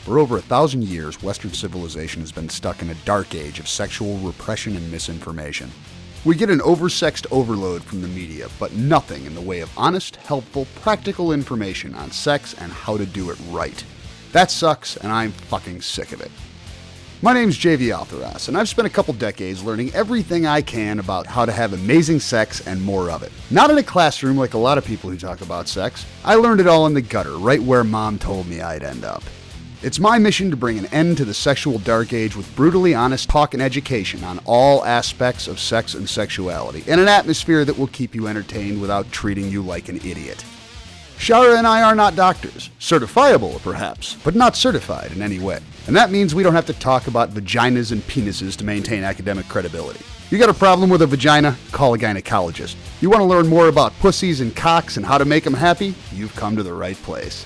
For over 1,000 years, Western civilization has been stuck in a dark age of sexual repression and misinformation. We get an oversexed overload from the media, but nothing in the way of honest, helpful, practical information on sex and how to do it right. That sucks, and I'm fucking sick of it. My name's JV Altheras, and I've spent a couple decades learning everything I can about how to have amazing sex and more of it. Not in a classroom like a lot of people who talk about sex. I learned it all in the gutter, right where Mom told me I'd end up. It's my mission to bring an end to the sexual dark age with brutally honest talk and education on all aspects of sex and sexuality, in an atmosphere that will keep you entertained without treating you like an idiot. Shara and I are not doctors. Certifiable, perhaps, but not certified in any way. And that means we don't have to talk about vaginas and penises to maintain academic credibility. You got a problem with a vagina? Call a gynecologist. You want to learn more about pussies and cocks and how to make them happy? You've come to the right place.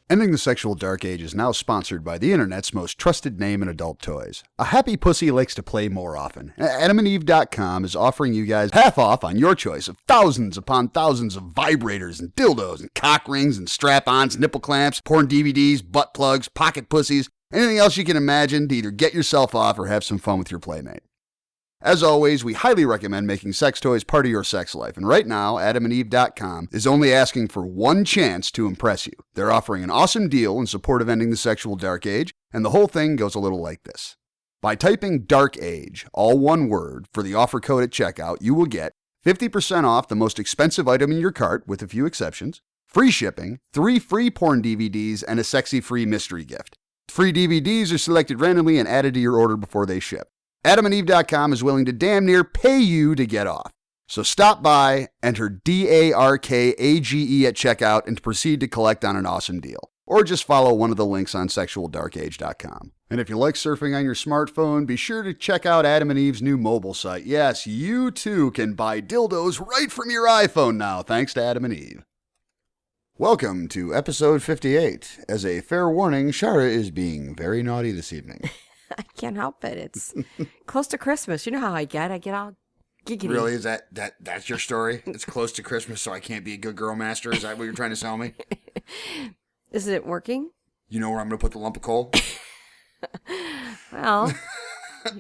Ending the Sexual Dark Age is now sponsored by the internet's most trusted name in adult toys. A happy pussy likes to play more often. AdamandEve.com is offering you guys half off on your choice of thousands upon thousands of vibrators and dildos and cock rings and strap-ons, nipple clamps, porn DVDs, butt plugs, pocket pussies, anything else you can imagine to either get yourself off or have some fun with your playmate. As always, we highly recommend making sex toys part of your sex life, and right now, AdamandEve.com is only asking for one chance to impress you. They're offering an awesome deal in support of ending the sexual dark age, and the whole thing goes a little like this. By typing Dark Age, all one word, for the offer code at checkout, you will get 50% off the most expensive item in your cart, with a few exceptions, free shipping, 3 free porn DVDs, and a sexy free mystery gift. Free DVDs are selected randomly and added to your order before they ship. AdamandEve.com is willing to damn near pay you to get off. So stop by, enter DARKAGE at checkout, and proceed to collect on an awesome deal. Or just follow one of the links on sexualdarkage.com. And if you like surfing on your smartphone, be sure to check out Adam and Eve's new mobile site. Yes, you too can buy dildos right from your iPhone now, thanks to Adam and Eve. Welcome to episode 58. As a fair warning, Shara is being very naughty this evening. I can't help it. It's close to Christmas. You know how I get all giggity. Really? Is that's your story? It's close to Christmas, so I can't be a good girl master? Is that what you're trying to sell me? Is it working? You know where I'm going to put the lump of coal? Well,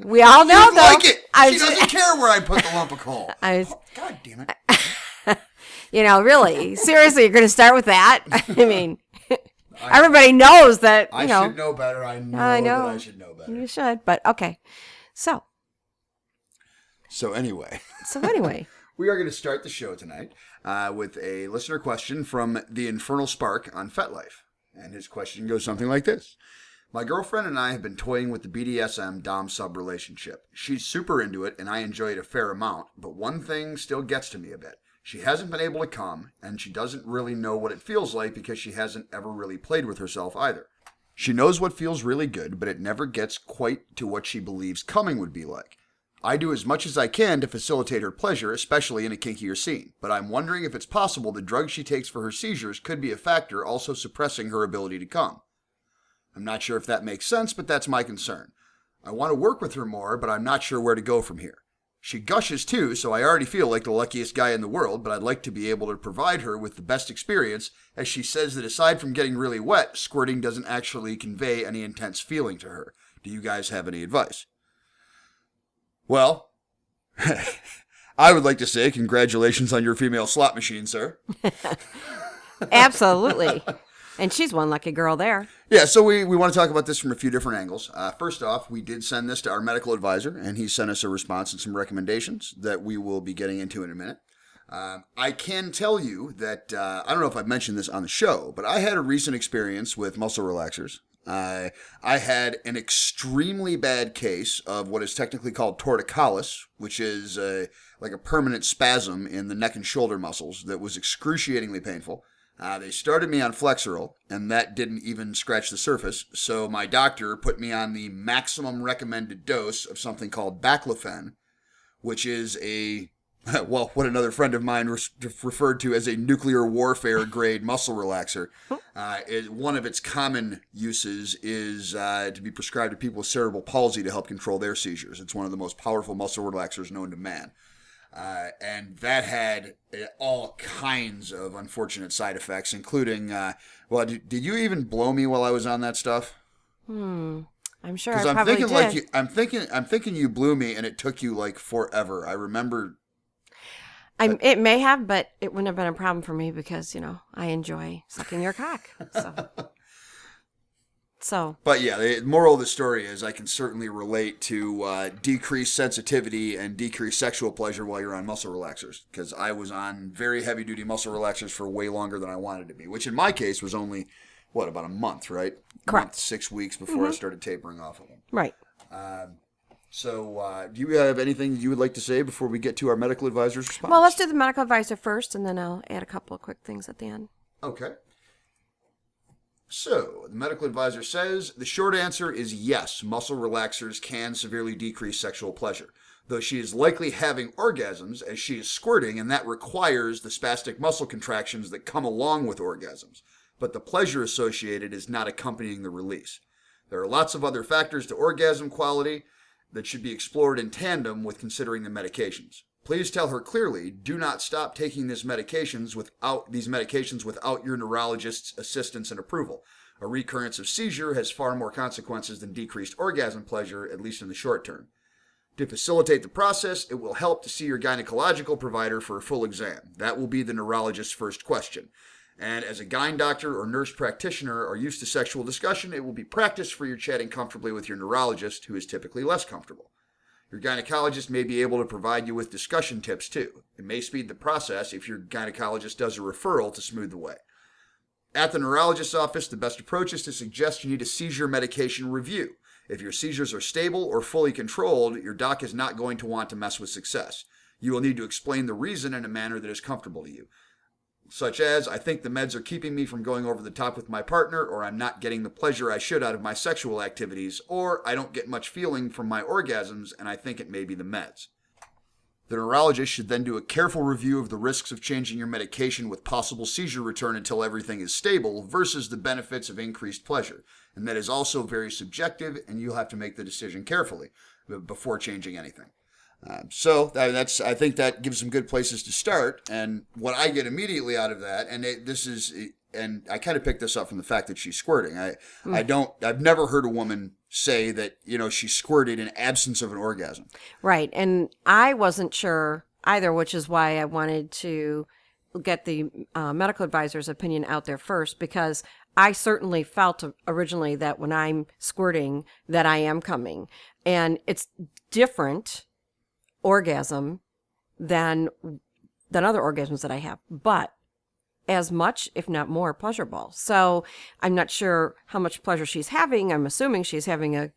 we all know, though. Like it. She doesn't care where I put the lump of coal. God damn it. Really, seriously, you're going to start with that? I mean... Everybody knows that, I should know better. I know that I should know better. You should, but okay. So anyway. We are going to start the show tonight with a listener question from the Infernal Spark on FetLife. And his question goes something like this. My girlfriend and I have been toying with the BDSM dom-sub relationship. She's super into it, and I enjoy it a fair amount, but one thing still gets to me a bit. She hasn't been able to come, and she doesn't really know what it feels like because she hasn't ever really played with herself either. She knows what feels really good, but it never gets quite to what she believes coming would be like. I do as much as I can to facilitate her pleasure, especially in a kinkier scene, but I'm wondering if it's possible the drugs she takes for her seizures could be a factor also suppressing her ability to come. I'm not sure if that makes sense, but that's my concern. I want to work with her more, but I'm not sure where to go from here. She gushes too, so I already feel like the luckiest guy in the world, but I'd like to be able to provide her with the best experience, as she says that aside from getting really wet, squirting doesn't actually convey any intense feeling to her. Do you guys have any advice? Well, I would like to say congratulations on your female slot machine, sir. Absolutely. And she's one lucky girl there. Yeah, so we want to talk about this from a few different angles. First off, we did send this to our medical advisor, and he sent us a response and some recommendations that we will be getting into in a minute. I can tell you that, I don't know if I've mentioned this on the show, but I had a recent experience with muscle relaxers. I had an extremely bad case of what is technically called torticollis, which is like a permanent spasm in the neck and shoulder muscles that was excruciatingly painful. They started me on Flexeril, and that didn't even scratch the surface, so my doctor put me on the maximum recommended dose of something called baclofen, which is what another friend of mine referred to as a nuclear warfare grade muscle relaxer. One of its common uses is to be prescribed to people with cerebral palsy to help control their seizures. It's one of the most powerful muscle relaxers known to man. And that had all kinds of unfortunate side effects, including, well, did you even blow me while I was on that stuff? I'm sure I Because I'm probably thinking did. I'm thinking you blew me, and it took you like forever. I remember. It may have, but it wouldn't have been a problem for me because, I enjoy sucking your cock. So. But yeah, the moral of the story is I can certainly relate to decreased sensitivity and decreased sexual pleasure while you're on muscle relaxers. Because I was on very heavy duty muscle relaxers for way longer than I wanted to be, which in my case was only, about a month, right? Correct. 6 weeks before I started tapering off of them. Right. So do you have anything you would like to say before we get to our medical advisor's response? Well, let's do the medical advisor first, and then I'll add a couple of quick things at the end. Okay. So, the medical advisor says the short answer is yes, muscle relaxers can severely decrease sexual pleasure, though she is likely having orgasms as she is squirting, and that requires the spastic muscle contractions that come along with orgasms. But the pleasure associated is not accompanying the release. There are lots of other factors to orgasm quality that should be explored in tandem with considering the medications. Please tell her clearly, do not stop taking these medications without your neurologist's assistance and approval. A recurrence of seizure has far more consequences than decreased orgasm pleasure, at least in the short term. To facilitate the process, it will help to see your gynecological provider for a full exam. That will be the neurologist's first question. And as a gyne doctor or nurse practitioner are used to sexual discussion, it will be practice for your chatting comfortably with your neurologist, who is typically less comfortable. Your gynecologist may be able to provide you with discussion tips too. It may speed the process if your gynecologist does a referral to smooth the way. At the neurologist's office, the best approach is to suggest you need a seizure medication review. If your seizures are stable or fully controlled, your doc is not going to want to mess with success. You will need to explain the reason in a manner that is comfortable to you, such as, I think the meds are keeping me from going over the top with my partner, or I'm not getting the pleasure I should out of my sexual activities, or I don't get much feeling from my orgasms and I think it may be the meds. The neurologist should then do a careful review of the risks of changing your medication with possible seizure return until everything is stable versus the benefits of increased pleasure. And that is also very subjective, and you'll have to make the decision carefully before changing anything. I think that gives some good places to start. And what I get immediately out of that, and I kind of picked this up from the fact that she's squirting. I've never heard a woman say that, she squirted in absence of an orgasm. Right. And I wasn't sure either, which is why I wanted to get the medical advisor's opinion out there first, because I certainly felt originally that when I'm squirting that I am coming. And it's different orgasm than other orgasms that I have, but as much, if not more, pleasurable. So I'm not sure how much pleasure she's having. I'm assuming she's having a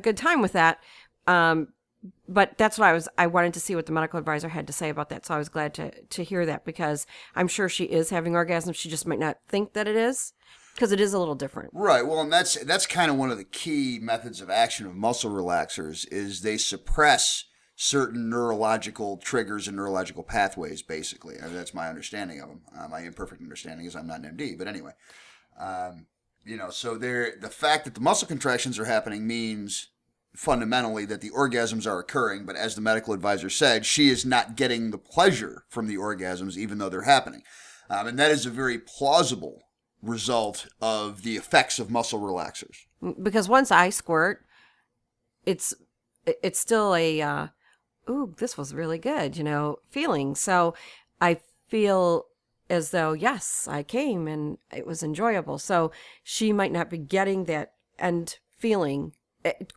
good time with that. But that's what I wanted to see what the medical advisor had to say about that. So I was glad to hear that, because I'm sure she is having orgasms. She just might not think that it is, because it is a little different. Right. Well, and that's kind of one of the key methods of action of muscle relaxers is they suppress certain neurological triggers and neurological pathways, basically. That's my understanding of them. My imperfect understanding is I'm not an MD, but anyway. So the fact that the muscle contractions are happening means fundamentally that the orgasms are occurring, but as the medical advisor said, she is not getting the pleasure from the orgasms even though they're happening. And that is a very plausible result of the effects of muscle relaxers. Because once I squirt, it's still a ooh, this was really good, feeling. So I feel as though, yes, I came and it was enjoyable. So she might not be getting that end feeling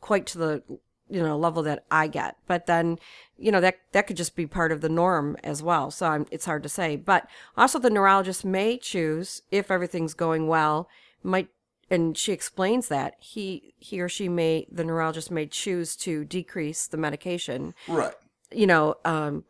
quite to the level that I get. But then, that could just be part of the norm as well. So it's hard to say. But also the neurologist may choose, if everything's going well, and she explains that the neurologist may choose to decrease the medication. Right.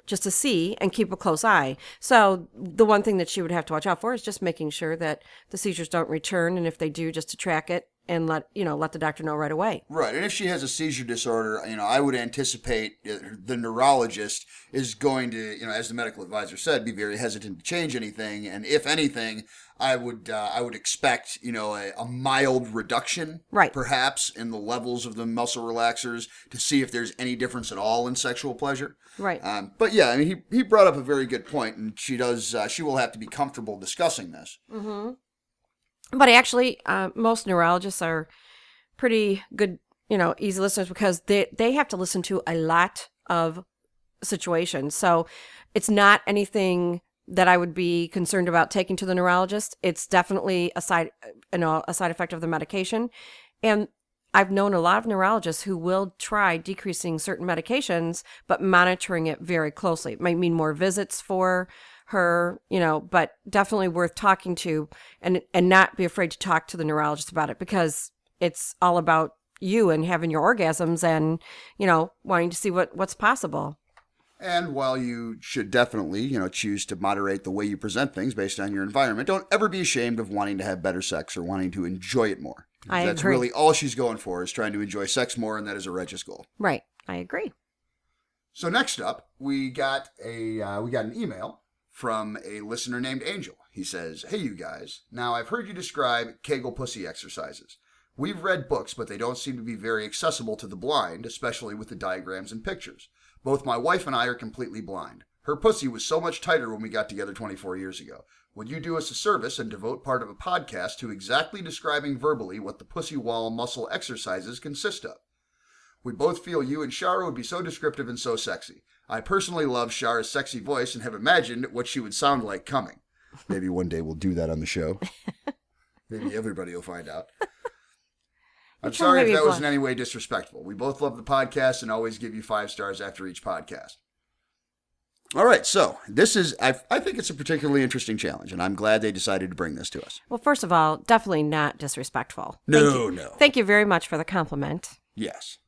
Just to see and keep a close eye. So the one thing that she would have to watch out for is just making sure that the seizures don't return. And if they do, just to track it and let the doctor know right away. Right, and if she has a seizure disorder, I would anticipate the neurologist is going to, as the medical advisor said, be very hesitant to change anything, and if anything, I would expect, a mild reduction, right, perhaps in the levels of the muscle relaxers to see if there's any difference at all in sexual pleasure. Right. But yeah, I mean, he brought up a very good point, and she will have to be comfortable discussing this. Mm-hmm. But actually, most neurologists are pretty good, easy listeners because they have to listen to a lot of situations. So it's not anything that I would be concerned about taking to the neurologist. It's definitely a side effect of the medication. And I've known a lot of neurologists who will try decreasing certain medications, but monitoring it very closely. It might mean more visits for her, but definitely worth talking to and not be afraid to talk to the neurologist about it because it's all about you and having your orgasms and, wanting to see what's possible. And while you should definitely, choose to moderate the way you present things based on your environment, don't ever be ashamed of wanting to have better sex or wanting to enjoy it more. That's agree. Really all she's going for is trying to enjoy sex more, and that is a righteous goal. Right. I agree. So next up, we got an email from a listener named Angel. He says, "Hey, you guys. Now, I've heard you describe Kegel pussy exercises. We've read books, but they don't seem to be very accessible to the blind, especially with the diagrams and pictures. Both my wife and I are completely blind. Her pussy was so much tighter when we got together 24 years ago. Would you do us a service and devote part of a podcast to exactly describing verbally what the pussy wall muscle exercises consist of? We both feel you and Shara would be so descriptive and so sexy. I personally love Shara's sexy voice and have imagined what she would sound like coming." Maybe one day we'll do that on the show. Maybe everybody will find out. I'm sorry if that was in any way disrespectful. We both love the podcast and always give you 5 stars after each podcast. All right, so this is, I think it's a particularly interesting challenge, and I'm glad they decided to bring this to us. Well, first of all, definitely not disrespectful. No. Thank you very much for the compliment. Yes.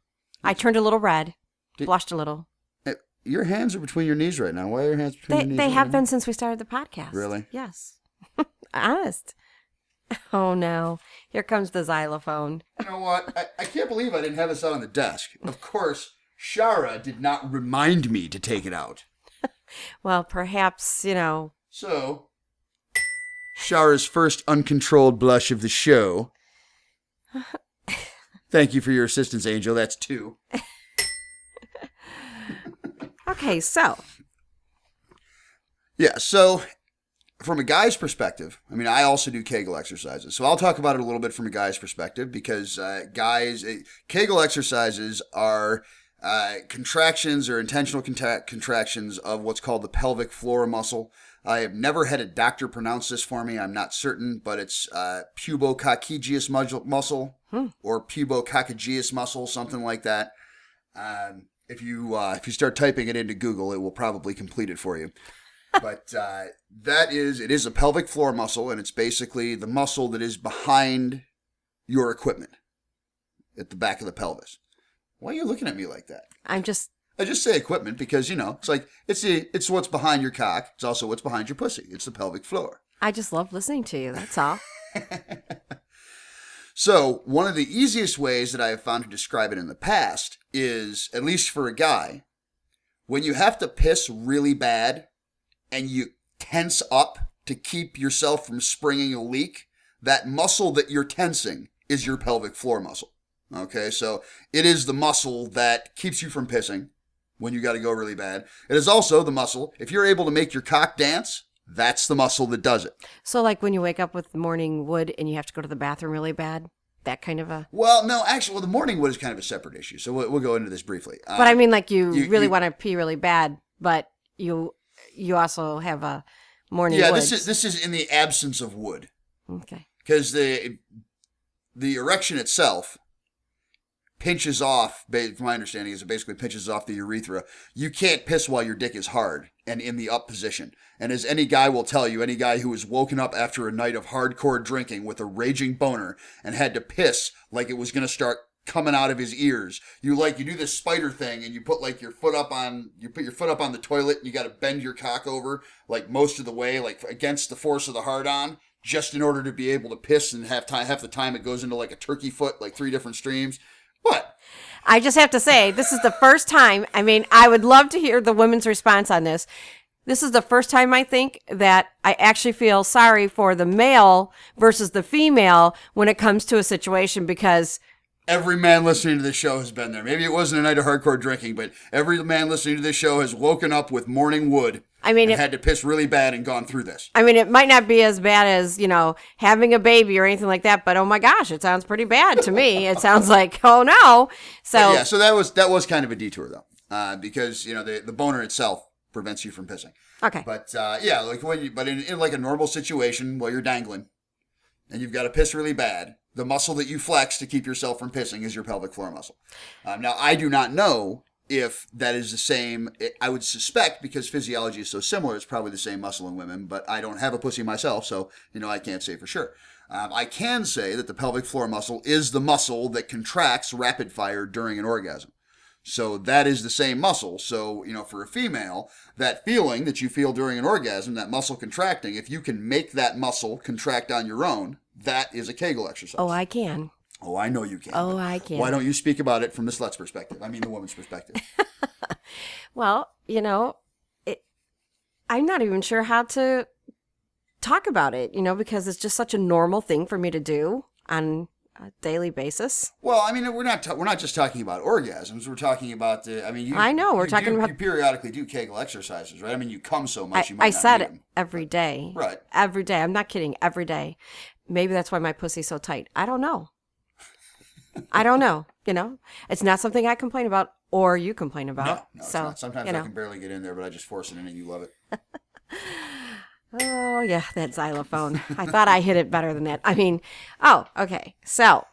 I turned a little red, blushed a little. Your hands are between your knees right now. Why are your hands between your knees? They have been since we started the podcast. Really? Yes. Honest. Oh, no. Here comes the xylophone. You know what? I can't believe I didn't have this out on the desk. Of course, Shara did not remind me to take it out. Well, perhaps, So, Shara's first uncontrolled blush of the show. Thank you for your assistance, Angel. That's 2. Okay, so. Yeah, so from a guy's perspective, I mean, I also do Kegel exercises. So I'll talk about it a little bit from a guy's perspective because Kegel exercises are contractions or intentional contractions of what's called the pelvic floor muscle. I have never had a doctor pronounce this for me. I'm not certain, but it's pubococcygeus muscle or pubococcygeus muscle, something like that. If you start typing it into Google, it will probably complete it for you. But it is a pelvic floor muscle, and it's basically the muscle that is behind your equipment at the back of the pelvis. Why are you looking at me like that? I just say equipment because, it's like it's what's behind your cock. It's also what's behind your pussy. It's the pelvic floor. I just love listening to you. That's all. So one of the easiest ways that I have found to describe it in the past is, at least for a guy, when you have to piss really bad and you tense up to keep yourself from springing a leak, that muscle that you're tensing is your pelvic floor muscle. Okay, so it is the muscle that keeps you from pissing when you got to go really bad. It is also the muscle, if you're able to make your cock dance, that's the muscle that does it. So like when you wake up with morning wood and you have to go to the bathroom really bad, that kind of a... Well, no, actually, the morning wood is kind of a separate issue, so we'll go into this briefly. But I mean, like you really want to pee really bad, but you also have a morning wood. Yeah, this is in the absence of wood. Okay. Because the erection itself pinches off, from my understanding, is it basically pinches off the urethra. You can't piss while your dick is hard and in the up position. And as any guy will tell you, any guy who has woken up after a night of hardcore drinking with a raging boner and had to piss like it was going to start coming out of his ears, you do this spider thing and you put your foot up on the toilet and you got to bend your cock over like most of the way, like against the force of the hard on just in order to be able to piss, and half the time it goes into like a turkey foot, like 3 different streams. What? I just have to say, this is the first time, I mean, I would love to hear the women's response on this. This is the first time I think that I actually feel sorry for the male versus the female when it comes to a situation, because every man listening to this show has been there. Maybe it wasn't a night of hardcore drinking, but every man listening to this show has woken up with morning wood. I mean, and had to piss really bad and gone through this. I mean, it might not be as bad as, having a baby or anything like that, but oh my gosh, it sounds pretty bad to me. It sounds like, oh no. So so that was kind of a detour though, because the boner itself prevents you from pissing. Okay. But in like a normal situation while you're dangling, and you've got to piss really bad, the muscle that you flex to keep yourself from pissing is your pelvic floor muscle. Now, I do not know if that is the same. I would suspect, because physiology is so similar, it's probably the same muscle in women, but I don't have a pussy myself, so, I can't say for sure. I can say that the pelvic floor muscle is the muscle that contracts rapid fire during an orgasm. So that is the same muscle. So, for a female, that feeling that you feel during an orgasm, that muscle contracting, if you can make that muscle contract on your own, that is a Kegel exercise. Oh, I can. Oh, I know you can. Oh, I can. Why don't you speak about it from the slut's perspective? I mean, the woman's perspective. Well, I'm not even sure how to talk about it, because it's just such a normal thing for me to do on a daily basis. Well, I mean, we're not just talking about orgasms. We're talking about I know we're talking about. You periodically do Kegel exercises, right? I mean, you come so much. I said not it every day. Right. Every day. I'm not kidding. Every day. Maybe that's why my pussy's so tight. I don't know. I don't know. It's not something I complain about or you complain about. No, it's not. Sometimes I can barely get in there, but I just force it in and you love it. Oh, yeah, that xylophone. I thought I hit it better than that. I mean, okay. So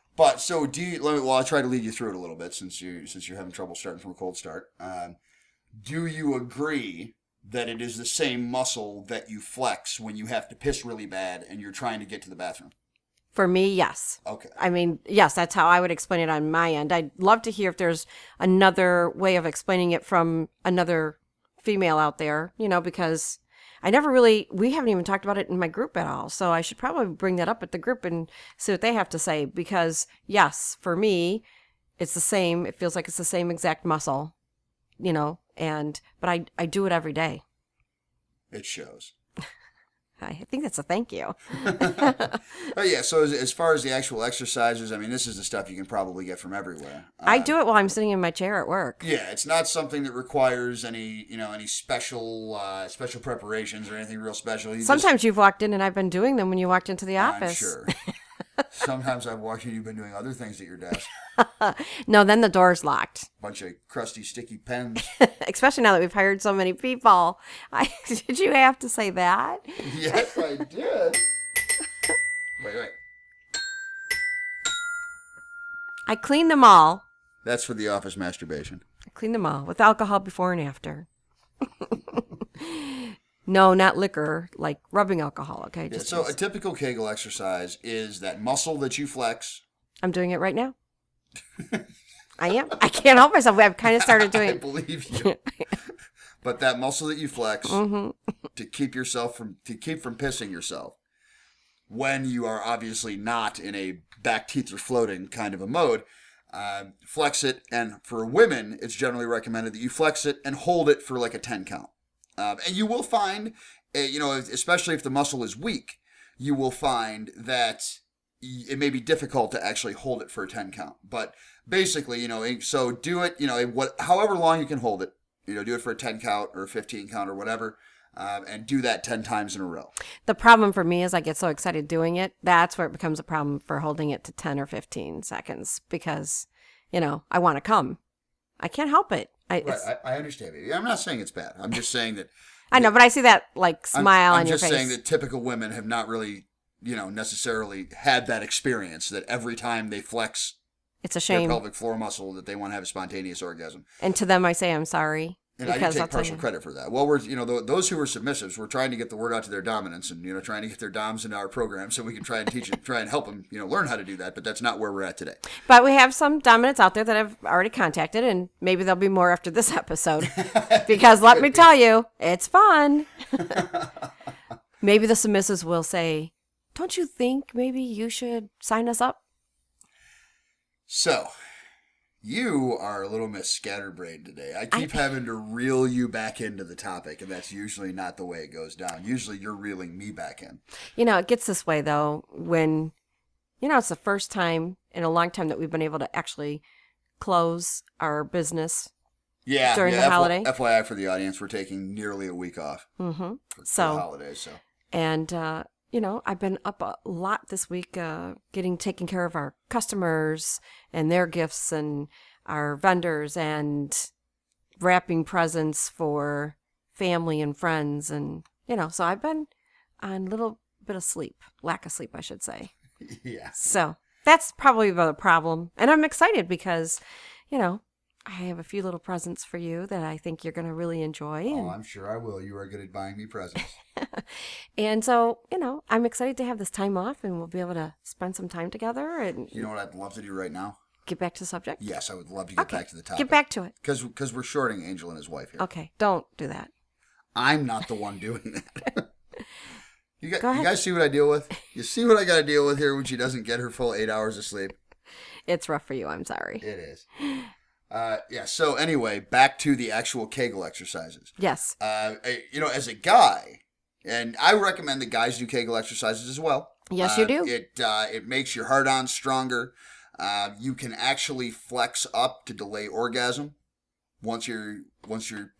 do you, I'll try to lead you through it a little bit since you're having trouble starting from a cold start. Do you agree that it is the same muscle that you flex when you have to piss really bad and you're trying to get to the bathroom? For me, yes. Okay. I mean, yes, that's how I would explain it on my end. I'd love to hear if there's another way of explaining it from another female out there, because we haven't even talked about it in my group at all. So I should probably bring that up at the group and see what they have to say, because yes, for me, it's the same. It feels like it's the same exact muscle, but I do it every day. It shows. I think that's a thank you. Oh, yeah. So as far as the actual exercises, I mean, this is the stuff you can probably get from everywhere. I do it while I'm sitting in my chair at work. Yeah, it's not something that requires any special preparations or anything real special. Sometimes you've walked in and I've been doing them when you walked into the office. I'm sure. Sometimes I've walked in and you've been doing other things at your desk. No, then the door's locked. Bunch of crusty, sticky pens. Especially now that we've hired so many people. Did you have to say that? Yes, I did. Wait. I cleaned them all. That's for the office masturbation. I cleaned them all with alcohol before and after. No, not liquor, like rubbing alcohol, okay? So a typical Kegel exercise is that muscle that you flex. I'm doing it right now. I am. I can't help myself. I've kind of started doing it. I believe you. But that muscle that you flex to keep from pissing yourself when you are obviously not in a back teeth are floating kind of a mode, flex it. And for women, it's generally recommended that you flex it and hold it for like a 10 count. And you will find, especially if the muscle is weak, you will find that it may be difficult to actually hold it for a 10 count. But basically, so do it, however long you can hold it, do it for a 10 count or a 15 count or whatever, and do that 10 times in a row. The problem for me is I get so excited doing it. That's where it becomes a problem for holding it to 10 or 15 seconds because, I want to come. I can't help it. I understand, baby. I'm not saying it's bad. I'm just saying that. I know, but I see that smile on your face. I'm just saying that typical women have not really, necessarily had that experience that every time they flex it's a shame. Their pelvic floor muscle that they want to have a spontaneous orgasm. And to them, I say I'm sorry. And I do take partial credit for that. Well, those who are submissives, we're trying to get the word out to their dominants and, trying to get their doms into our program so we can try and teach them, try and help them, learn how to do that. But that's not where we're at today. But we have some dominants out there that I've already contacted, and maybe there'll be more after this episode. Because let me tell you, it's fun. Maybe the submissives will say, don't you think maybe you should sign us up? So, you are a little Miss Scatterbrain today. I keep having to reel you back into the topic, and that's usually not the way it goes down. Usually you're reeling me back in. It gets this way, though, when, it's the first time in a long time that we've been able to actually close our business during the holiday. FYI for the audience, we're taking nearly a week off for the holidays. So. And, I've been up a lot this week taking care of our customers and their gifts and our vendors and wrapping presents for family and friends. And, so I've been on a little bit of lack of sleep, I should say. Yeah. So that's probably the problem. And I'm excited because, I have a few little presents for you that I think you're going to really enjoy. Oh, I'm sure I will. You are good at buying me presents. And so, I'm excited to have this time off and we'll be able to spend some time together. And you know what I'd love to do right now? Get back to the subject? Yes, I would love to get back to the topic. Get back to it. Because we're shorting Angel and his wife here. Okay, don't do that. I'm not the one doing that. You Go ahead. You guys see what I deal with? You see what I got to deal with here when she doesn't get her full 8 hours of sleep? It's rough for you. I'm sorry. It is. So anyway, back to the actual Kegel exercises. Yes. As a guy, and I recommend that guys do Kegel exercises as well. Yes, you do. It makes your heart-on stronger. You can actually flex up to delay orgasm. Once your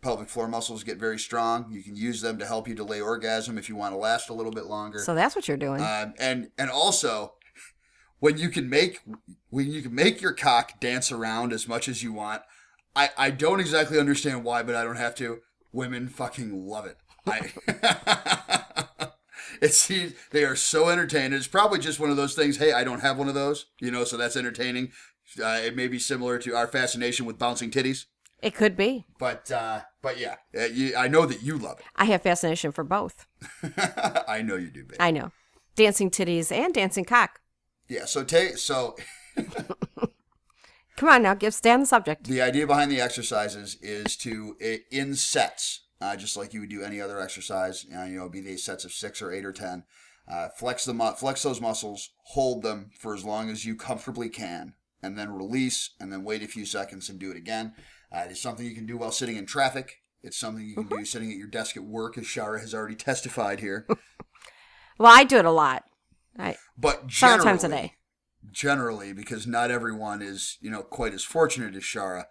pelvic floor muscles get very strong, you can use them to help you delay orgasm if you want to last a little bit longer. So that's what you're doing. And also, when you can make your cock dance around as much as you want, I don't exactly understand why, but I don't have to. Women fucking love it. They are so entertained. It's probably just one of those things. Hey, I don't have one of those, so that's entertaining. It may be similar to our fascination with bouncing titties. It could be. But yeah, I know that you love it. I have fascination for both. I know you do, babe. I know. Dancing titties and dancing cock. Yeah, so come on now, stay on the subject. The idea behind the exercises is to, in sets, just like you would do any other exercise, be they sets of 6 or 8 or 10, flex those muscles, hold them for as long as you comfortably can, and then release, and then wait a few seconds and do it again. It's something you can do while sitting in traffic. It's something you can do sitting at your desk at work, as Shara has already testified here. Well, I do it a lot. But several times a day. Generally, because not everyone is, quite as fortunate as Shara,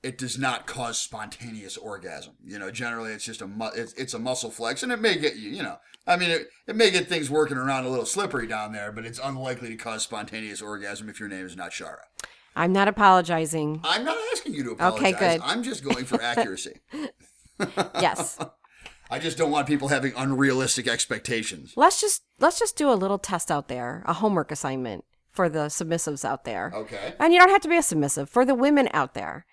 it does not cause spontaneous orgasm. Generally it's just it's a muscle flex, and it may get you, it may get things working around a little slippery down there, but it's unlikely to cause spontaneous orgasm if your name is not Shara. I'm not apologizing. I'm not asking you to apologize. Okay, good. I'm just going for accuracy. Yes. I just don't want people having unrealistic expectations. Let's just do a little test out there, a homework assignment for the submissives out there. Okay. And you don't have to be a submissive. For the women out there,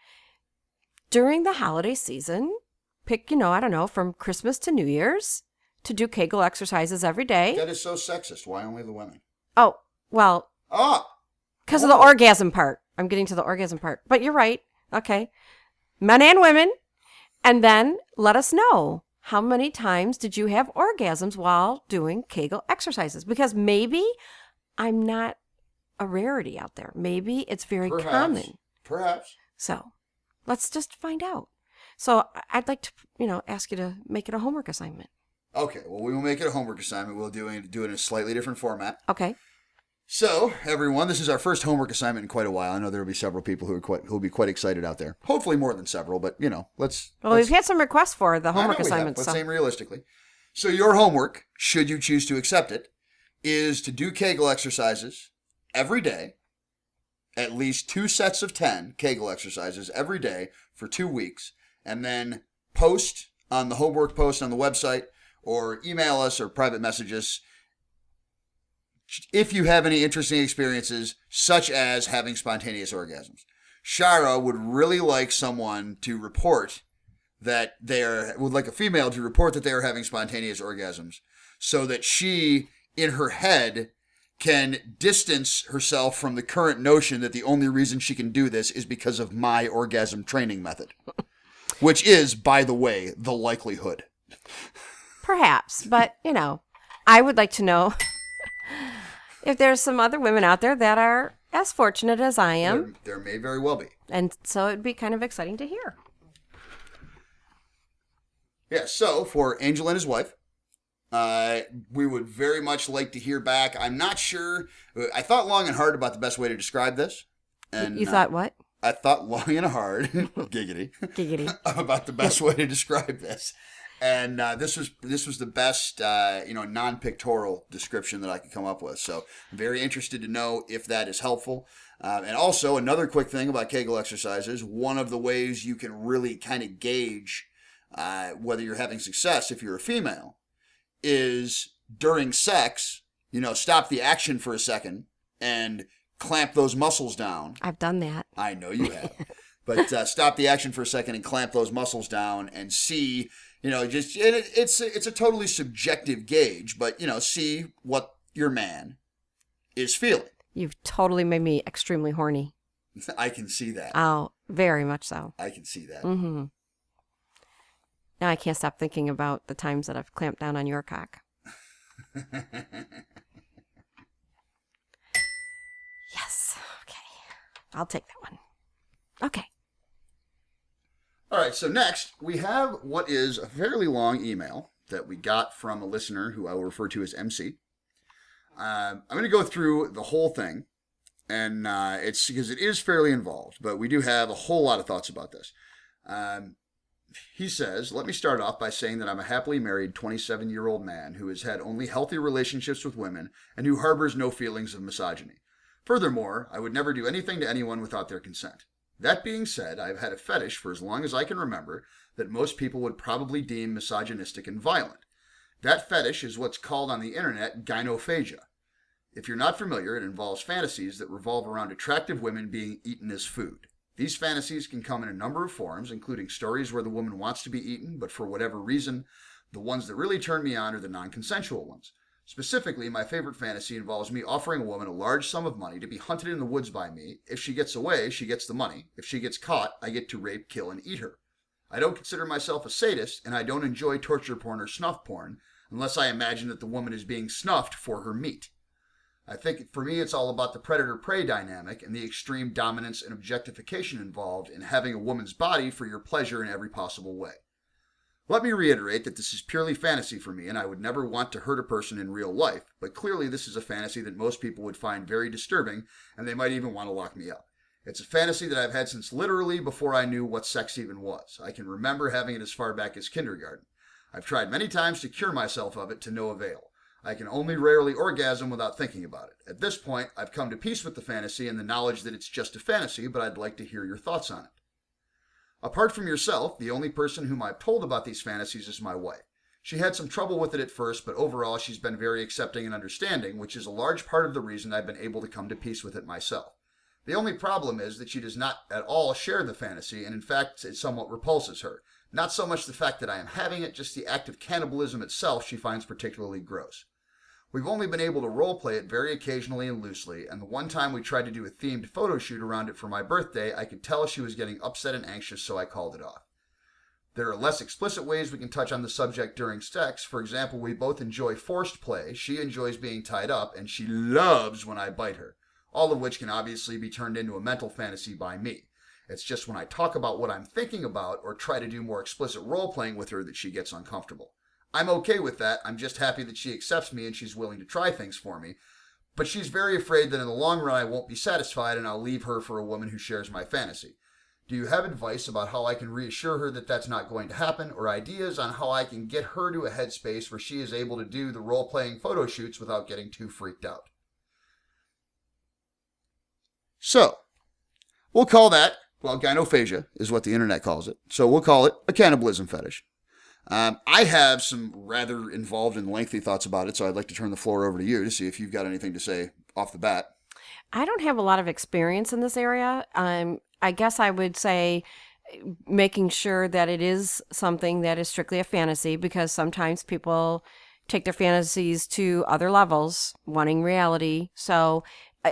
during the holiday season, pick, from Christmas to New Year's to do Kegel exercises every day. That is so sexist. Why only the women? Oh, well. Because of the orgasm part. I'm getting to the orgasm part. But you're right. Okay. Men and women. And then let us know. How many times did you have orgasms while doing Kegel exercises? Because maybe I'm not a rarity out there. Maybe it's very common. Perhaps. So let's just find out. So I'd like to, ask you to make it a homework assignment. Okay. Well, we will make it a homework assignment. We'll do it in a slightly different format. Okay. So, everyone, this is our first homework assignment in quite a while. I know there will be several people who will be quite excited out there. Hopefully more than several, but, we've had some requests for the homework assignments. Let's aim realistically. So, your homework, should you choose to accept it, is to do Kegel exercises every day, at least 2 sets of 10 Kegel exercises every day for 2 weeks, and then post on the homework post on the website, or email us or private message us if you have any interesting experiences, such as having spontaneous orgasms. Shara would really like someone to report that would like a female to report that they are having spontaneous orgasms, so that she, in her head, can distance herself from the current notion that the only reason she can do this is because of my orgasm training method, which is, by the way, the likelihood. Perhaps, but, I would like to know if there's some other women out there that are as fortunate as I am. There may very well be. And so it'd be kind of exciting to hear. Yeah, so for Angel and his wife, we would very much like to hear back. I'm not sure. I thought long and hard about the best way to describe this. And You thought what? I thought long and hard, giggity, about the best way to describe this. And this was the best, non-pictorial description that I could come up with. So I'm very interested to know if that is helpful. And also, another quick thing about Kegel exercises, one of the ways you can really kind of gauge whether you're having success if you're a female is during sex, stop the action for a second and clamp those muscles down. I've done that. I know you have. But stop the action for a second and clamp those muscles down and see, it's a totally subjective gauge, but, see what your man is feeling. You've totally made me extremely horny. I can see that. Oh, very much so. I can see that. Mm-hmm. Now I can't stop thinking about the times that I've clamped down on your cock. Yes. Okay. I'll take that one. Okay. All right. So next, we have what is a fairly long email that we got from a listener who I will refer to as MC. I'm going to go through the whole thing, and it's because it is fairly involved, but we do have a whole lot of thoughts about this. He says, let me start off by saying that I'm a happily married 27-year-old man who has had only healthy relationships with women and who harbors no feelings of misogyny. Furthermore, I would never do anything to anyone without their consent. That being said, I've had a fetish for as long as I can remember that most people would probably deem misogynistic and violent. That fetish is what's called on the internet gynophagia. If you're not familiar, it involves fantasies that revolve around attractive women being eaten as food. These fantasies can come in a number of forms, including stories where the woman wants to be eaten, but for whatever reason, the ones that really turn me on are the non-consensual ones. Specifically, my favorite fantasy involves me offering a woman a large sum of money to be hunted in the woods by me. If she gets away, she gets the money. If she gets caught, I get to rape, kill, and eat her. I don't consider myself a sadist, and I don't enjoy torture porn or snuff porn, unless I imagine that the woman is being snuffed for her meat. I think for me it's all about the predator-prey dynamic and the extreme dominance and objectification involved in having a woman's body for your pleasure in every possible way. Let me reiterate that this is purely fantasy for me and I would never want to hurt a person in real life, but clearly this is a fantasy that most people would find very disturbing and they might even want to lock me up. It's a fantasy that I've had since literally before I knew what sex even was. I can remember having it as far back as kindergarten. I've tried many times to cure myself of it to no avail. I can only rarely orgasm without thinking about it. At this point, I've come to peace with the fantasy and the knowledge that it's just a fantasy, but I'd like to hear your thoughts on it. Apart from yourself, the only person whom I've told about these fantasies is my wife. She had some trouble with it at first, but overall she's been very accepting and understanding, which is a large part of the reason I've been able to come to peace with it myself. The only problem is that she does not at all share the fantasy, and in fact, it somewhat repulses her. Not so much the fact that I am having it, just the act of cannibalism itself she finds particularly gross. We've only been able to roleplay it very occasionally and loosely, and the one time we tried to do a themed photo shoot around it for my birthday, I could tell she was getting upset and anxious, so I called it off. There are less explicit ways we can touch on the subject during sex. For example, we both enjoy forced play, she enjoys being tied up, and she loves when I bite her, all of which can obviously be turned into a mental fantasy by me. It's just when I talk about what I'm thinking about or try to do more explicit role-playing with her that she gets uncomfortable. I'm okay with that. I'm just happy that she accepts me and she's willing to try things for me. But she's very afraid that in the long run I won't be satisfied and I'll leave her for a woman who shares my fantasy. Do you have advice about how I can reassure her that that's not going to happen, or ideas on how I can get her to a headspace where she is able to do the role-playing photo shoots without getting too freaked out? So, we'll call that, well, gynophagia is what the internet calls it. So we'll call it a cannibalism fetish. I have some rather involved and lengthy thoughts about it, so I'd like to turn the floor over to you to see if you've got anything to say off the bat. I don't have a lot of experience in this area. I guess I would say making sure that it is something that is strictly a fantasy, because sometimes people take their fantasies to other levels, wanting reality. So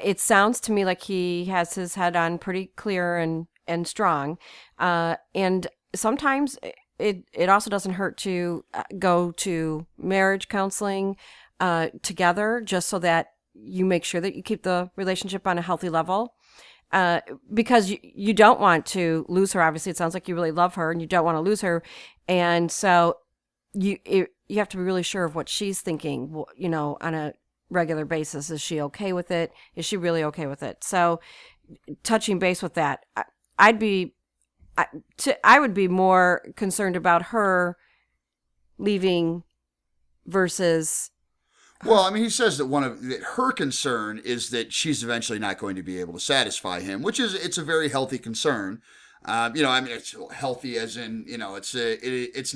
it sounds to me like he has his head on pretty clear and strong. And sometimes it also doesn't hurt to go to marriage counseling together, just so that you make sure that you keep the relationship on a healthy level. Because you don't want to lose her. Obviously, it sounds like you really love her and you don't want to lose her. And so you have to be really sure of what she's thinking, on a regular basis. Is she okay with it? Is she really okay with it? So touching base with that, I would be more concerned about her leaving versus. Well, I mean, he says that her concern is that she's eventually not going to be able to satisfy him, it's a very healthy concern. I mean, it's healthy as in, it's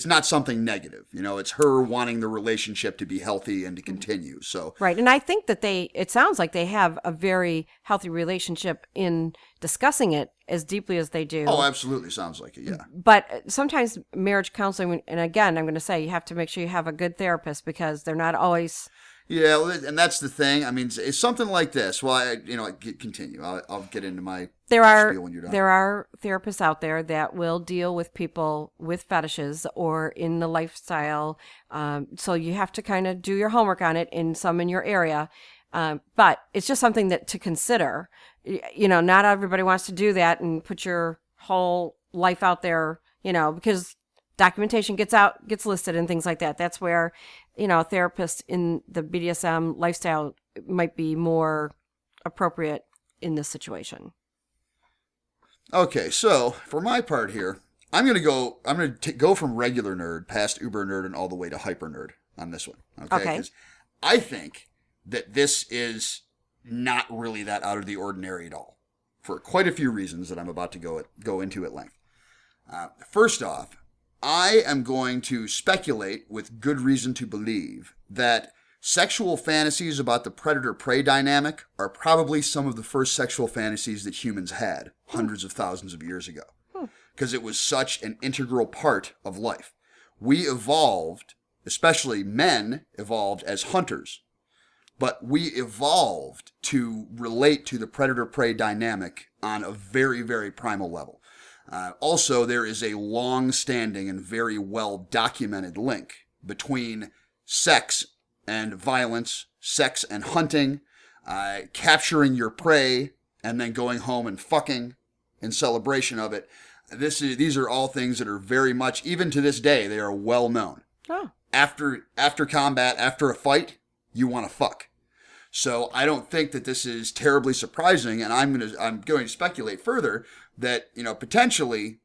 not something negative. It's her wanting the relationship to be healthy and to continue. So right, and I think that it sounds like they have a very healthy relationship in discussing it as deeply as they do. Oh, absolutely, sounds like it. Yeah. But sometimes marriage counseling, and again, I'm going to say you have to make sure you have a good therapist because they're not always. Yeah, and that's the thing. I mean, it's something like this. Well, continue. I'll get into my spiel when you're done. There are therapists out there that will deal with people with fetishes or in the lifestyle. So you have to kind of do your homework on it in your area. But it's just something to consider. Not everybody wants to do that and put your whole life out there, because documentation gets listed and things like that. That's where, a therapist in the BDSM lifestyle might be more appropriate in this situation. Okay, so for my part here, I'm going to go from regular nerd past uber nerd and all the way to hyper nerd on this one. Okay. 'Cause I think that this is not really that out of the ordinary at all for quite a few reasons that I'm about to go into at length. First off, I am going to speculate with good reason to believe that sexual fantasies about the predator-prey dynamic are probably some of the first sexual fantasies that humans had hundreds of thousands of years ago, because it was such an integral part of life. We evolved, especially men evolved as hunters, but we evolved to relate to the predator-prey dynamic on a very, very primal level. Also, there is a long-standing and very well-documented link between sex and violence, sex and hunting, capturing your prey, and then going home and fucking in celebration of it. These are all things that are very much, even to this day, they are well known. Oh. After combat, after a fight, you want to fuck. So I don't think that this is terribly surprising, and I'm going to speculate further that, potentially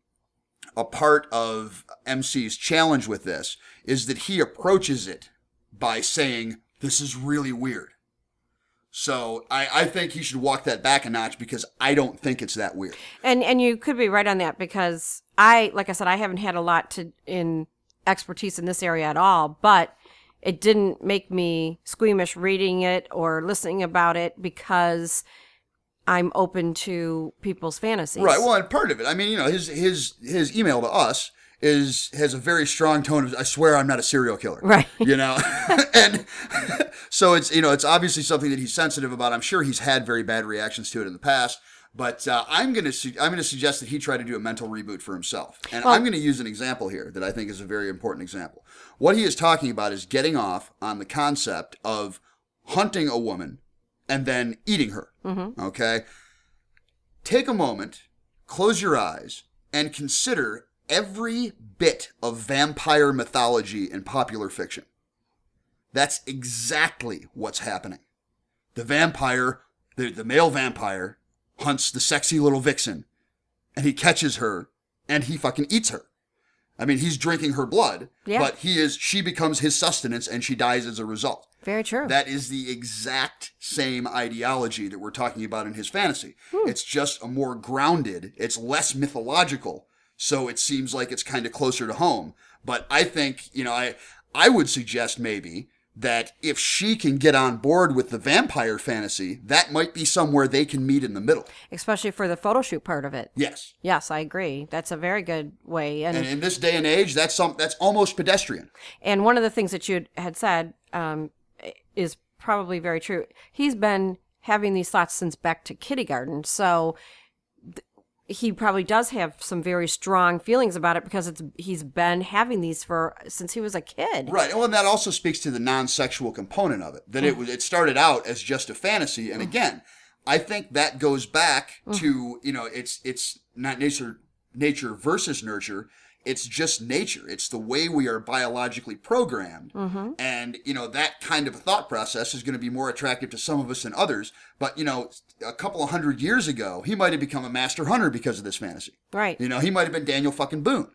a part of MC's challenge with this is that he approaches it by saying, this is really weird. So I think he should walk that back a notch because I don't think it's that weird. And you could be right on that because like I said, I haven't had a lot in expertise in this area at all, but it didn't make me squeamish reading it or listening about it because I'm open to people's fantasies. Right. Well, and part of it, I mean, his email to us has a very strong tone of, I swear I'm not a serial killer. Right. And so it's obviously something that he's sensitive about. I'm sure he's had very bad reactions to it in the past. But I'm going to suggest that he try to do a mental reboot for himself. And I'm going to use an example here that I think is a very important example. What he is talking about is getting off on the concept of hunting a woman and then eating her. Mm-hmm. Okay? Take a moment, close your eyes, and consider every bit of vampire mythology in popular fiction. That's exactly what's happening. The vampire, the male vampire, hunts the sexy little vixen, and he catches her, and he fucking eats her. I mean, he's drinking her blood, but she becomes his sustenance, and she dies as a result. Very true. That is the exact same ideology that we're talking about in his fantasy. It's just a more grounded, it's less mythological, so it seems like it's kind of closer to home. But I think, I would suggest maybe that if she can get on board with the vampire fantasy, that might be somewhere they can meet in the middle. Especially for the photo shoot part of it. Yes. Yes, I agree. That's a very good way. And in this day and age, that's almost pedestrian. And one of the things that you had said is probably very true. He's been having these thoughts since back to kindergarten. So he probably does have some very strong feelings about it because he's been having these since he was a kid. Right. Well, and that also speaks to the non-sexual component of it. That it started out as just a fantasy, and again, I think that goes back to it's not nature versus nurture. It's just nature. It's the way we are biologically programmed. Mm-hmm. And, that kind of a thought process is going to be more attractive to some of us than others. But, a couple of 100 years ago, he might have become a master hunter because of this fantasy. Right. He might have been Daniel fucking Boone.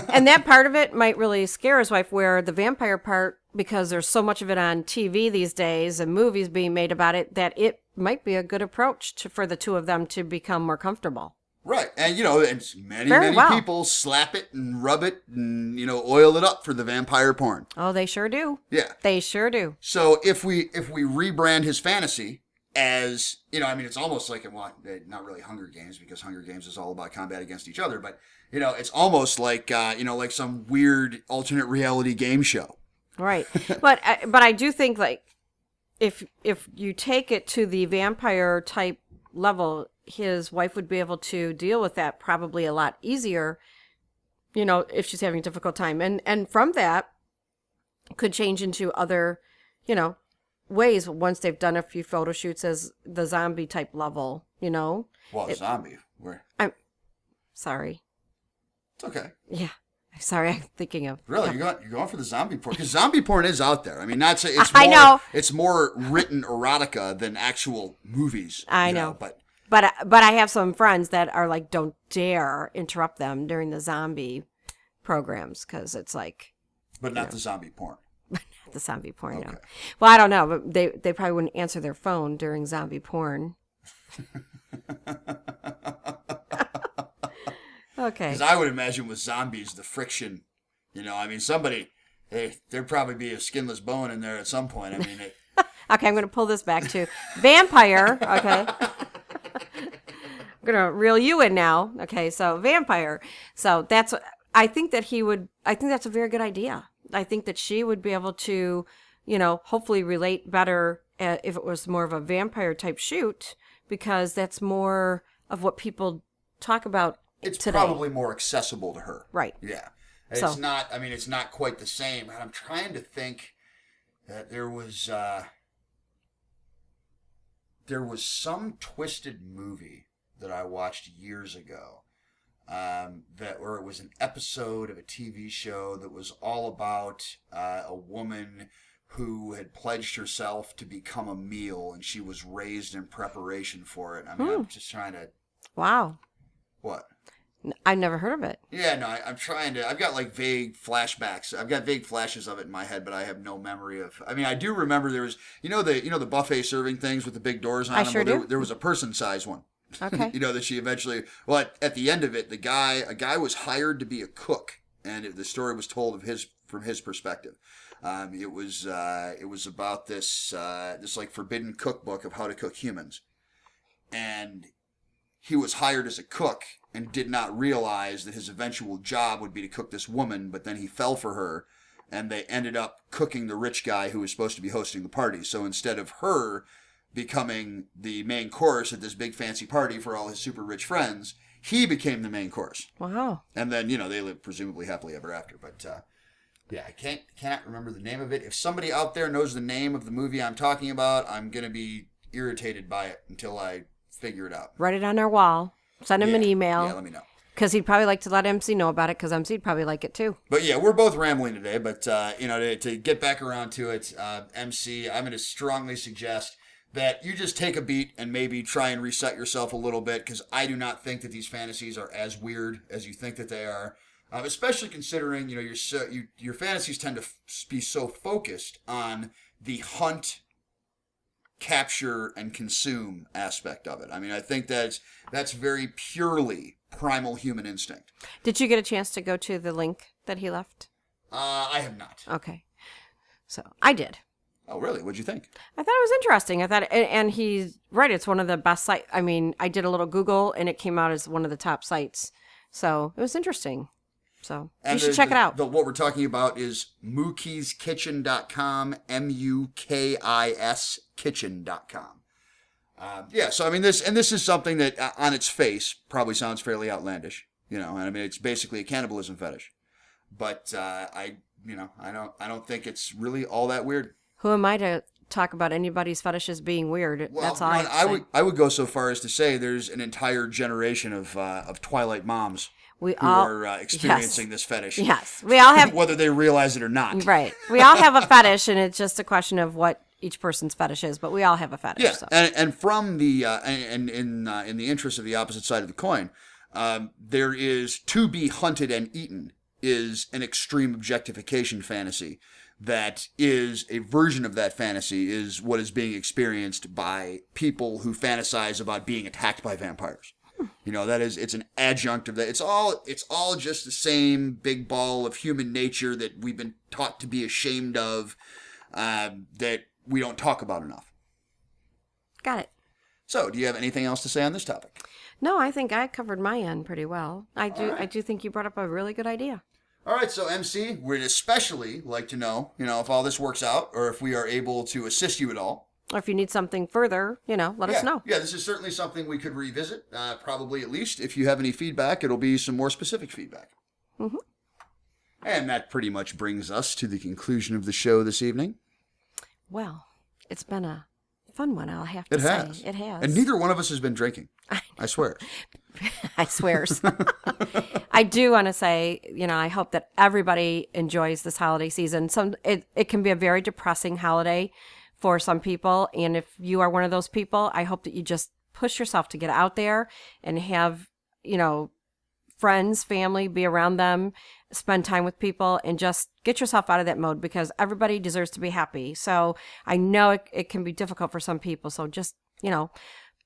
And that part of it might really scare his wife, where the vampire part, because there's so much of it on TV these days and movies being made about it, that it might be a good approach for the two of them to become more comfortable. Right. And, and many people slap it and rub it and, oil it up for the vampire porn. Oh, they sure do. Yeah. They sure do. So if we rebrand his fantasy as, it's almost like, not really Hunger Games, because Hunger Games is all about combat against each other, but, it's almost like, like some weird alternate reality game show. Right. But I do think, like, if you take it to the vampire type level, his wife would be able to deal with that probably a lot easier, if she's having a difficult time. And from that could change into other, ways once they've done a few photo shoots as the zombie type level, Well, zombie. Where? I'm sorry. It's okay. Yeah. Sorry, I'm thinking of. Really? You're going for the zombie porn? Because zombie porn is out there. I mean, I know. It's more written erotica than actual movies. I know. But I have some friends that are like, don't dare interrupt them during the zombie programs, because it's like. But not the zombie porn. The zombie porn, okay. No. Well, I don't know, but they probably wouldn't answer their phone during zombie porn. Okay. Because I would imagine with zombies, the friction, somebody, there'd probably be a skinless bone in there at some point. Okay, I'm going to pull this back to vampire. Okay. I'm going to reel you in now. Okay, so vampire. So I think that's a very good idea. I think that she would be able to, hopefully relate better if it was more of a vampire type shoot, because that's more of what people talk about. It's today. Probably more accessible to her. Right. Yeah. It's not quite the same. And I'm trying to think that there was some twisted movie that I watched years ago, where it was an episode of a TV show that was all about a woman who had pledged herself to become a meal, and she was raised in preparation for it. I'm just trying to. Wow. What? I've never heard of it. Yeah, no, I'm trying to. I've got like vague flashbacks. I've got vague flashes of it in my head, but I have no memory of. I do remember there was, the buffet serving things with the big doors on them. Sure do. There was a person-sized one. Okay. That she eventually. Well, at the end of it, a guy was hired to be a cook, and the story was told from his perspective. It was about this like forbidden cookbook of how to cook humans, and he was hired as a cook and did not realize that his eventual job would be to cook this woman, but then he fell for her, and they ended up cooking the rich guy who was supposed to be hosting the party. So instead of her becoming the main course at this big fancy party for all his super rich friends, he became the main course. Wow. And then, they lived presumably happily ever after. But, I cannot remember the name of it. If somebody out there knows the name of the movie I'm talking about, I'm going to be irritated by it until I figure it out. Write it on our wall. Send him an email. Yeah, let me know. Because he'd probably like to let MC know about it, because MC'd probably like it too. But yeah, we're both rambling today. But, to get back around to it, MC, I'm going to strongly suggest that you just take a beat and maybe try and reset yourself a little bit, because I do not think that these fantasies are as weird as you think that they are. Especially considering, your fantasies tend to be so focused on the hunt, capture, and consume aspect of it. I think that's very purely primal human instinct. Did you get a chance to go to the link that he left? I have not. Okay. So I did. Oh, really? What'd you think? I thought it was interesting. I thought, and he's right. It's one of the best sites. I did a little Google, and it came out as one of the top sites. So it was interesting. So you should check it out. What we're talking about is mookieskitchen.com, MUKIS kitchen.com. So I mean, this is something that on its face probably sounds fairly outlandish, and I mean, it's basically a cannibalism fetish. But I don't think it's really all that weird. Who am I to talk about anybody's fetishes being weird? Well, That's all I would go so far as to say there's an entire generation of Twilight moms who are experiencing this fetish. Yes, we all have, whether they realize it or not. Right. We all have a fetish, and it's just a question of what each person's fetish is. But we all have a fetish. Yeah, so. and from the and in the interest of the opposite side of the coin, there is to be hunted and eaten is an extreme objectification fantasy. That is a version of that fantasy is what is being experienced by people who fantasize about being attacked by vampires. It's an adjunct of that. It's all just the same big ball of human nature that we've been taught to be ashamed of, that we don't talk about enough. Got it. So, do you have anything else to say on this topic? No, I think I covered my end pretty well. I do think you brought up a really good idea. All right, so MC, we'd especially like to know, if all this works out or if we are able to assist you at all. Or if you need something further, let us know. Yeah, this is certainly something we could revisit. Probably at least if you have any feedback, it'll be some more specific feedback. Mm-hmm. And that pretty much brings us to the conclusion of the show this evening. Well, it's been a fun one, I'll have to It say. has. It has. And neither one of us has been drinking. I swear. I swears. I do want to say, I hope that everybody enjoys this holiday season. It can be a very depressing holiday for some people. And if you are one of those people, I hope that you just push yourself to get out there and have, friends, family, be around them, spend time with people, and just get yourself out of that mode because everybody deserves to be happy. So I know it can be difficult for some people. So just,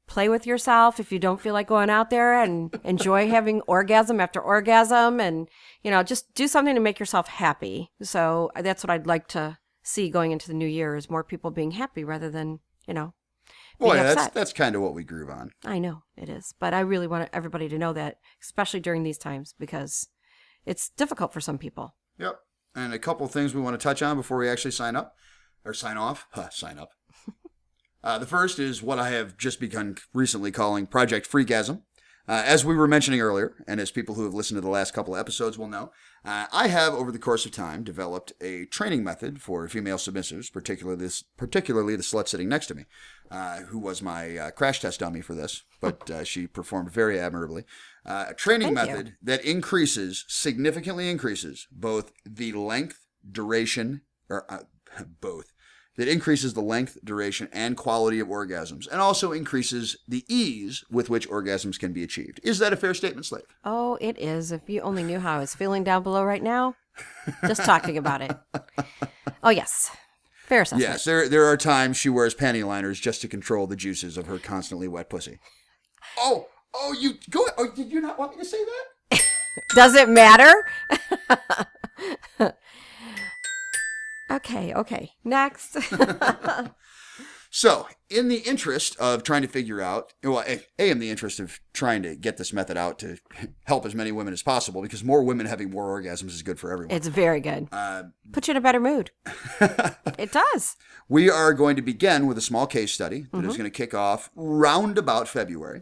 play with yourself if you don't feel like going out there and enjoy having orgasm after orgasm and, just do something to make yourself happy. So that's what I'd like to see going into the new year is more people being happy rather than, being upset. That's kind of what we groove on. I know it is, but I really want everybody to know that, especially during these times, because it's difficult for some people. Yep. And a couple of things we want to touch on before we actually sign off. Sign up. The first is what I have just begun recently calling Project Freakasm. As we were mentioning earlier, and as people who have listened to the last couple of episodes will know, I have, over the course of time, developed a training method for female submissives, particularly the slut sitting next to me, who was my crash test dummy for this, but she performed very admirably. A training method that significantly increases both the length, duration, that increases the length, duration, and quality of orgasms, and also increases the ease with which orgasms can be achieved. Is that a fair statement, Slave? Oh, it is. If you only knew how I was feeling down below right now, just talking about it. Oh, yes. Fair assessment. Yes, there are times she wears panty liners just to control the juices of her constantly wet pussy. Oh, you go. Oh, did you not want me to say that? Does it matter? Okay. Next. So, in the interest of trying to figure out, in the interest of trying to get this method out to help as many women as possible, because more women having more orgasms is good for everyone. It's very good. Put you in a better mood. It does. We are going to begin with a small case study that is going to kick off round about February.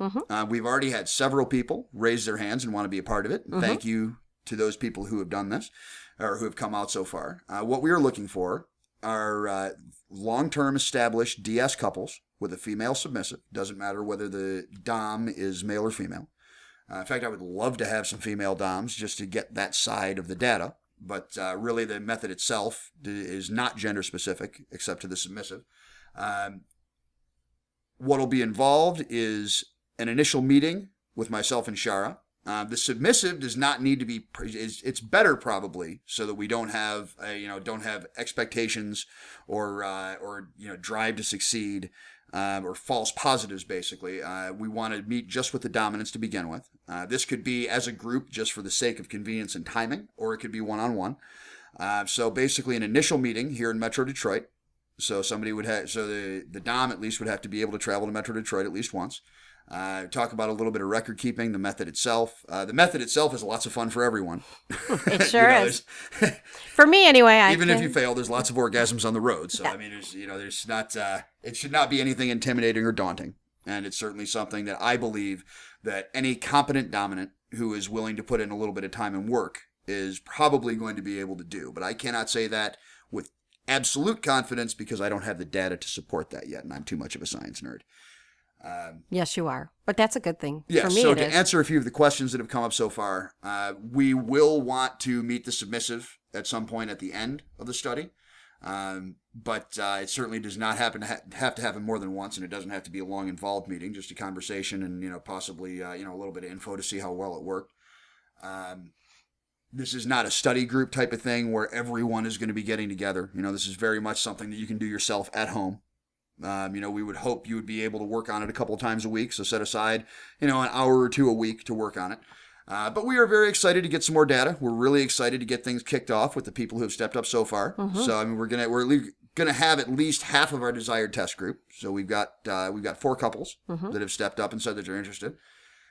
We've already had several people raise their hands and want to be a part of it. Thank you to those people who have done this, or who have come out so far. What we are looking for are long-term established DS couples with a female submissive. Doesn't matter whether the dom is male or female. In fact, I would love to have some female doms just to get that side of the data. But really, the method itself is not gender-specific, except to the submissive. What will be involved is an initial meeting with myself and Shara. The submissive does not need to be. It's better probably so that we don't have expectations or drive to succeed or false positives. Basically, we want to meet just with the dominants to begin with. This could be as a group just for the sake of convenience and timing, or it could be one-on-one. So basically, an initial meeting here in Metro Detroit. So somebody would have. So the dom at least would have to be able to travel to Metro Detroit at least once. Talk about a little bit of record keeping, the method itself. The method itself is lots of fun for everyone. It sure is. For me, anyway. If you fail, there's lots of orgasms on the road. So, yeah. I mean, there's not, it should not be anything intimidating or daunting. And it's certainly something that I believe that any competent dominant who is willing to put in a little bit of time and work is probably going to be able to do. But I cannot say that with absolute confidence because I don't have the data to support that yet, and I'm too much of a science nerd. Yes, you are. But that's a good thing. Yeah, For me, so it to is. answer a few of the questions that have come up so far, we will want to meet the submissive at some point at the end of the study. But it certainly does not happen to have to happen more than once, and it doesn't have to be a long, involved meeting, just a conversation and, possibly, a little bit of info to see how well it worked. This is not a study group type of thing where everyone is going to be getting together. This is very much something that you can do yourself at home. We would hope you would be able to work on it a couple of times a week. So set aside, an hour or two a week to work on it. But we are very excited to get some more data. We're really excited to get things kicked off with the people who have stepped up so far. Mm-hmm. So we're gonna have at least half of our desired test group. So we've got 4 couples that have stepped up and said that they're interested,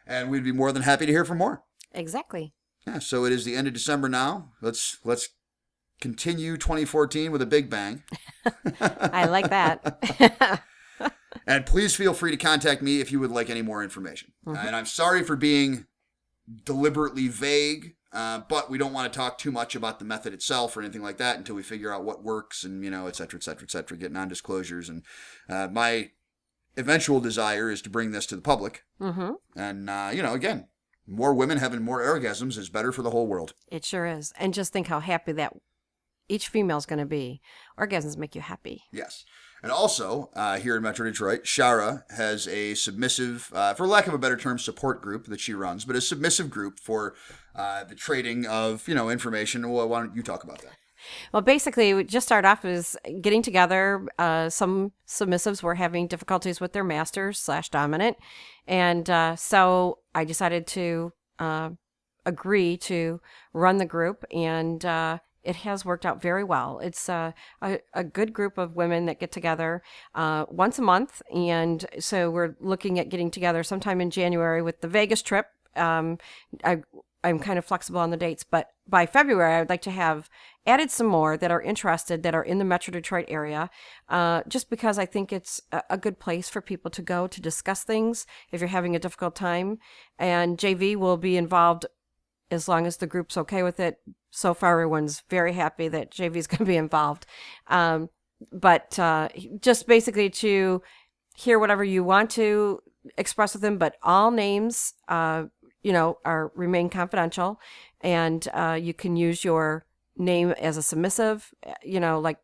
and we'd be more than happy to hear from more. Exactly. Yeah. So it is the end of December now. Let's continue 2014 with a big bang. I like that. And please feel free to contact me if you would like any more information. And I'm sorry for being deliberately vague, but we don't want to talk too much about the method itself or anything like that until we figure out what works and, et cetera, et cetera, et cetera, get non-disclosures. And my eventual desire is to bring this to the public. Mm-hmm. And, again, more women having more orgasms is better for the whole world. It sure is. And just think how happy that each female is going to be. Orgasms make you happy. Yes. And also, here in Metro Detroit, Shara has a submissive, for lack of a better term, support group that she runs, but a submissive group for the trading of, information. Well, why don't you talk about that? Well, basically, we just start off as getting together. Some submissives were having difficulties with their masters / dominant. And so I decided to agree to run the group, and it has worked out very well. It's a good group of women that get together once a month. And so we're looking at getting together sometime in January with the Vegas trip. I'm kind of flexible on the dates, but by February, I would like to have added some more that are interested, that are in the Metro Detroit area, just because I think it's a good place for people to go to discuss things if you're having a difficult time. And JV will be involved as long as the group's okay with it. So far, everyone's very happy that JV is going to be involved. But just basically to hear whatever you want to express with them, but all names, remain confidential, and you can use your name as a submissive. Like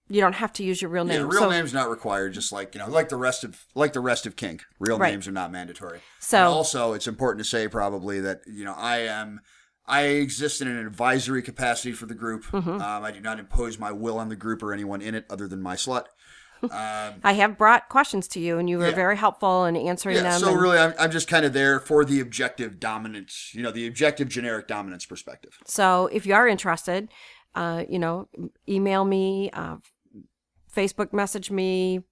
you don't have to use your real name. Yeah, real name's not required. Just like the rest of kink, real Right. names are not mandatory. So and also, it's important to say probably that I exist in an advisory capacity for the group. Mm-hmm. I do not impose my will on the group or anyone in it other than my slut. I have brought questions to you, and you were very helpful in answering them. So really, I'm just kind of there for the objective dominance, the objective generic dominance perspective. So if you are interested, email me, Facebook message me,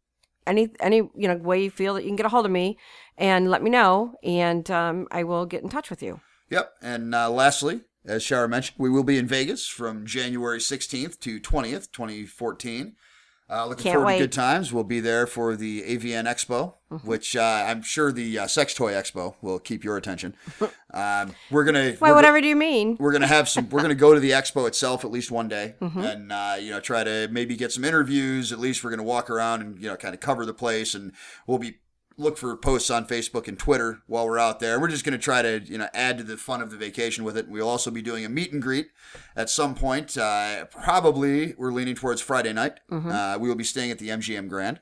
any way you feel that you can get a hold of me, and let me know, and I will get in touch with you. Yep. And lastly, as Shara mentioned, we will be in Vegas from January 16th to 20th, 2014. Looking Can't forward wait. to good times. We'll be there for the AVN Expo, which I'm sure the Sex Toy Expo will keep your attention. Whatever do you mean? We're gonna have some. We're gonna go to the expo itself at least one day, and try to maybe get some interviews. At least we're gonna walk around and kind of cover the place, and we'll look for posts on Facebook and Twitter while we're out there. We're just going to try to, add to the fun of the vacation with it. We'll also be doing a meet and greet at some point. Probably we're leaning towards Friday night. We will be staying at the MGM Grand.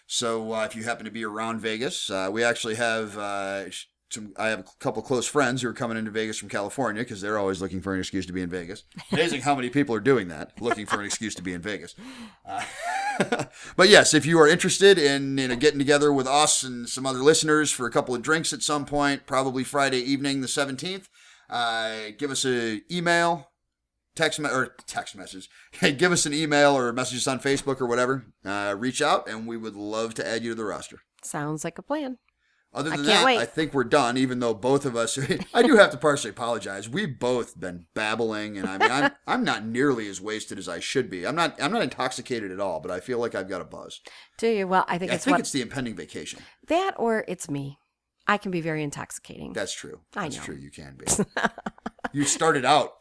So if you happen to be around Vegas, we actually have I have a couple close friends who are coming into Vegas from California because they're always looking for an excuse to be in Vegas. Amazing how many people are doing that, looking for an excuse to be in Vegas. But yes, if you are interested in getting together with us and some other listeners for a couple of drinks at some point, probably Friday evening, the 17th, give us an email, text message. Give us an email or message us on Facebook or whatever. Reach out, and we would love to add you to the roster. Sounds like a plan. Other than can't that, wait. I think we're done, even though both of us, I do have to partially apologize. We've both been babbling, and I mean, I'm not nearly as wasted as I should be. I'm not intoxicated at all, but I feel like I've got a buzz. Do you? Well, I think it's the impending vacation. That or it's me. I can be very intoxicating. That's true. I That's know. true. You can be. You started out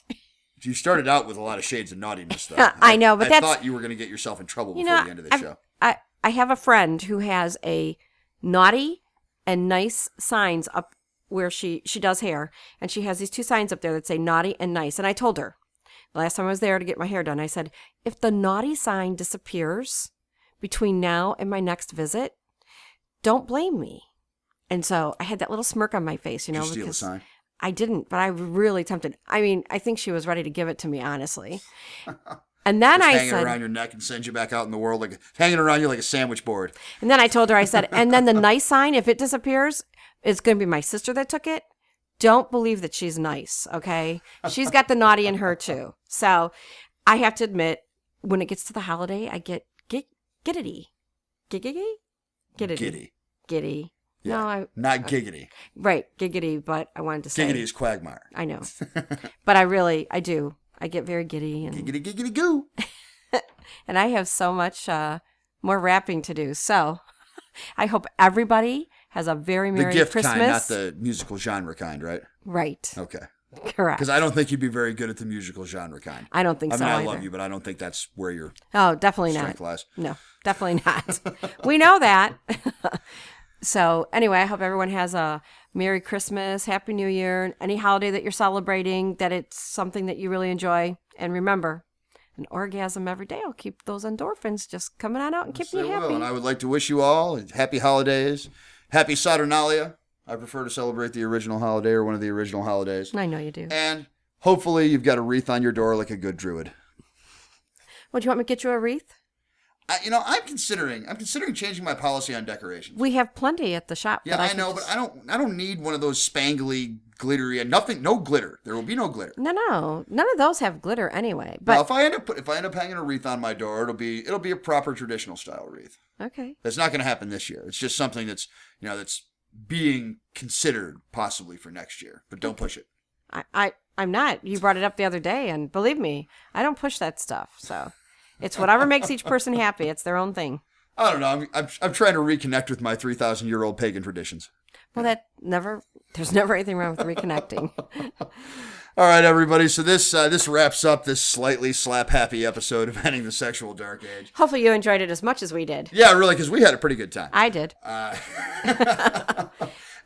with a lot of shades of naughtiness, though. I know, but I that's... thought you were going to get yourself in trouble before the end of the show. I have a friend who has a naughty and nice signs up where she does hair, and she has these 2 signs up there that say naughty and nice. And I told her the last time I was there to get my hair done, I said, if the naughty sign disappears between now and my next visit, don't blame me. And so I had that little smirk on my face, Did you steal the sign? I didn't, but I was really tempted. I mean, I think she was ready to give it to me, honestly. And then I hanging said, around your neck and send you back out in the world, hanging around you like a sandwich board. and then I told her, I said, and then the nice sign, if it disappears, it's going to be my sister that took it. Don't believe that she's nice, okay? She's got the naughty in her too. So I have to admit, when it gets to the holiday, I get giddity. Giggity? Giddity. Giddy. Yeah, No, not giggity. Right, giggity, but I wanted to say. Giggity is quagmire. I know. But I do. I get very giddy. And, Giggity goo. and I have so much more rapping to do. So I hope everybody has a very Merry The gift Christmas. kind, not the musical genre kind, right? Right. Okay. Correct. Because I don't think you'd be very good at the musical genre kind. I don't think so. I either. love you, but I don't think that's where your definitely strength not. lies. No, definitely not. We know that. So anyway, I hope everyone has a Merry Christmas, Happy New Year, any holiday that you're celebrating, that it's something that you really enjoy. And remember, an orgasm every day will keep those endorphins just coming on out and keeping you happy. And I would like to wish you all happy holidays, happy Saturnalia. I prefer to celebrate the original holiday or one of the original holidays. I know you do. And hopefully you've got a wreath on your door like a good druid. Well, do you want me to get you a wreath? I'm considering changing my policy on decorations. We have plenty at the shop. Yeah, I know, but I don't need one of those spangly, glittery, and no glitter. There will be no glitter. No, none of those have glitter anyway. But now, if I end up hanging a wreath on my door, it'll be a proper traditional style wreath. Okay. That's not going to happen this year. It's just something that's being considered possibly for next year, but don't push it. I'm not. You brought it up the other day, and believe me, I don't push that stuff. So it's whatever makes each person happy. It's their own thing. I don't know. I'm trying to reconnect with my 3,000-year-old pagan traditions. Well, there's never anything wrong with reconnecting. All right, everybody. So this wraps up this slightly slap-happy episode of Ending the Sexual Dark Age. Hopefully you enjoyed it as much as we did. Yeah, really, because we had a pretty good time. I did.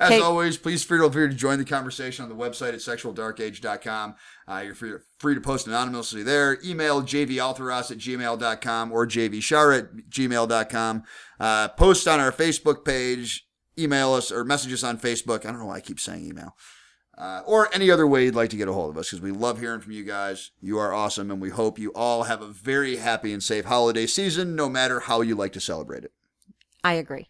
As always, please feel free to join the conversation on the website at sexualdarkage.com. You're free to post anonymously there. Email jvaltheros@gmail.com or jvshar@gmail.com. Post on our Facebook page. Email us or message us on Facebook. I don't know why I keep saying email. Or any other way you'd like to get a hold of us, because we love hearing from you guys. You are awesome, and we hope you all have a very happy and safe holiday season, no matter how you like to celebrate it. I agree.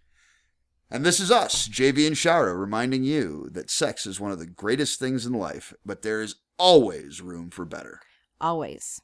And this is us, JV and Shara, reminding you that sex is one of the greatest things in life, but there is always room for better. Always.